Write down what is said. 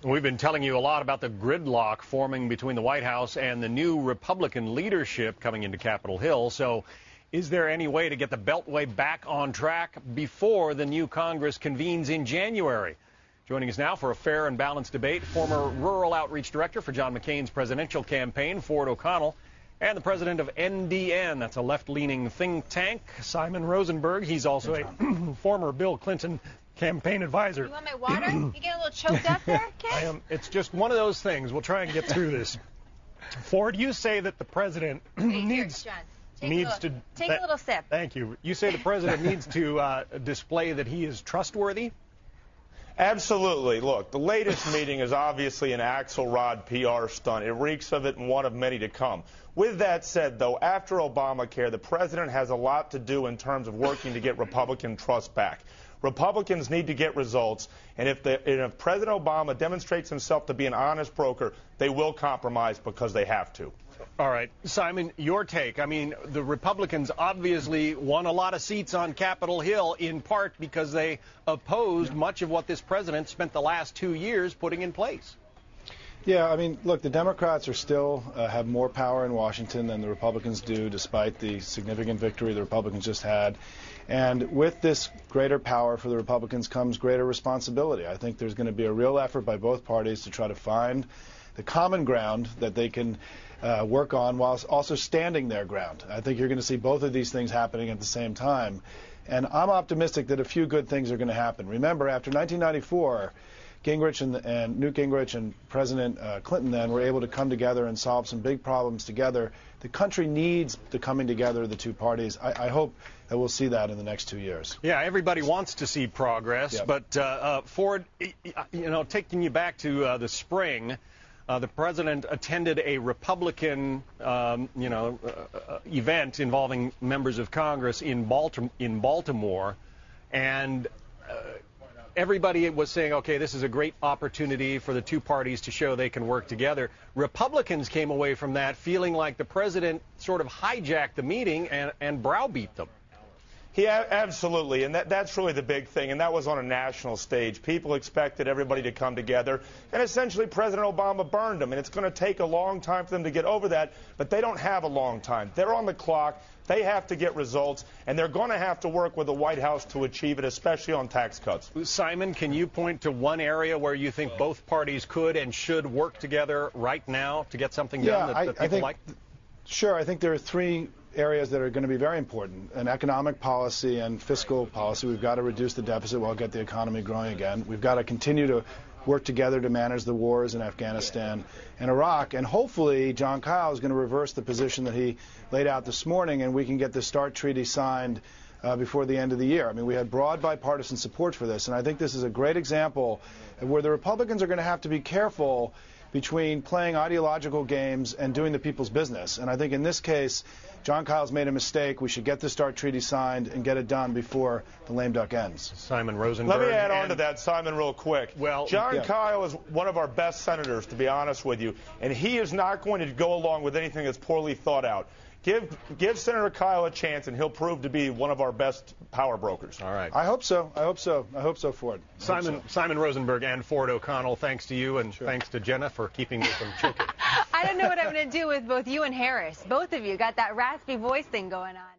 We've been telling you a lot about the gridlock forming between the White House and the new Republican leadership coming into Capitol Hill. So is there any way to get the Beltway back on track before the new Congress convenes in January? Joining us now for a fair and balanced debate, former Rural Outreach Director for John McCain's presidential campaign, Ford O'Connell, and the president of NDN, that's a left-leaning think tank, Simon Rosenberg. He's also a former Bill Clinton campaign advisor. You want my water? You get a little choked up there, kid? I am. It's just one of those things. We'll try and get through this. Ford, you say that the president needs to take a little sip. Thank you. You say the president needs to display that he is trustworthy? Absolutely. Look, the latest meeting is obviously an Axelrod PR stunt. It reeks of it and one of many to come. With that said, though, after Obamacare, the president has a lot to do in terms of working to get Republican trust back. Republicans need to get results, and if President Obama demonstrates himself to be an honest broker, they will compromise because they have to. All right. Simon, your take. I mean, the Republicans obviously won a lot of seats on Capitol Hill, in part because they opposed much of what this president spent the last 2 years putting in place. Yeah, I mean, look, the Democrats are still have more power in Washington than the Republicans do, despite the significant victory the Republicans just had. And with this greater power for the Republicans comes greater responsibility. I think there's going to be a real effort by both parties to try to find the common ground that they can work on while also standing their ground. I think you're going to see both of these things happening at the same time. And I'm optimistic that a few good things are going to happen. Remember, after 1994, Gingrich and Newt Gingrich and President Clinton then were able to come together and solve some big problems together. The country needs the coming together of the two parties. I hope that we'll see that in the next 2 years. Yeah, everybody wants to see progress, yep. But Ford, you know, taking you back to the spring, the president attended a Republican, event involving members of Congress in Baltimore, and everybody was saying, okay, this is a great opportunity for the two parties to show they can work together. Republicans came away from that feeling like the president sort of hijacked the meeting and browbeat them. Yeah, absolutely, and that's really the big thing, and that was on a national stage. People expected everybody to come together, and essentially President Obama burned them, and it's going to take a long time for them to get over that, but they don't have a long time. They're on the clock. They have to get results, and they're going to have to work with the White House to achieve it, especially on tax cuts. Simon, can you point to one area where you think both parties could and should work together right now to get something done that people I think, like? Sure. I think there are three areas that are going to be very important: an economic policy and fiscal policy. We've got to reduce the deficit while get the economy growing again. We've got to continue to work together to manage the wars in Afghanistan and Iraq. And hopefully John Kyle is going to reverse the position that he laid out this morning, and we can get the START treaty signed before the end of the year. I mean, we had broad bipartisan support for this, and I think this is a great example of where the Republicans are going to have to be careful between playing ideological games and doing the people's business. And I think in this case, John Kyle's made a mistake. We should get the START treaty signed and get it done before the lame duck ends. Simon Rosenberg. Let me add on to that, Simon, real quick. Well, John Kyle is one of our best senators, to be honest with you, and he is not going to go along with anything that's poorly thought out. Give Senator Kyle a chance, and he'll prove to be one of our best power brokers. All right. I hope so. I hope so. I hope so, Ford. Simon Rosenberg and Ford O'Connell, thanks to you, and thanks to Jenna for keeping me from choking. I don't know what I'm going to do with both you and Harris. Both of you got that raspy voice thing going on.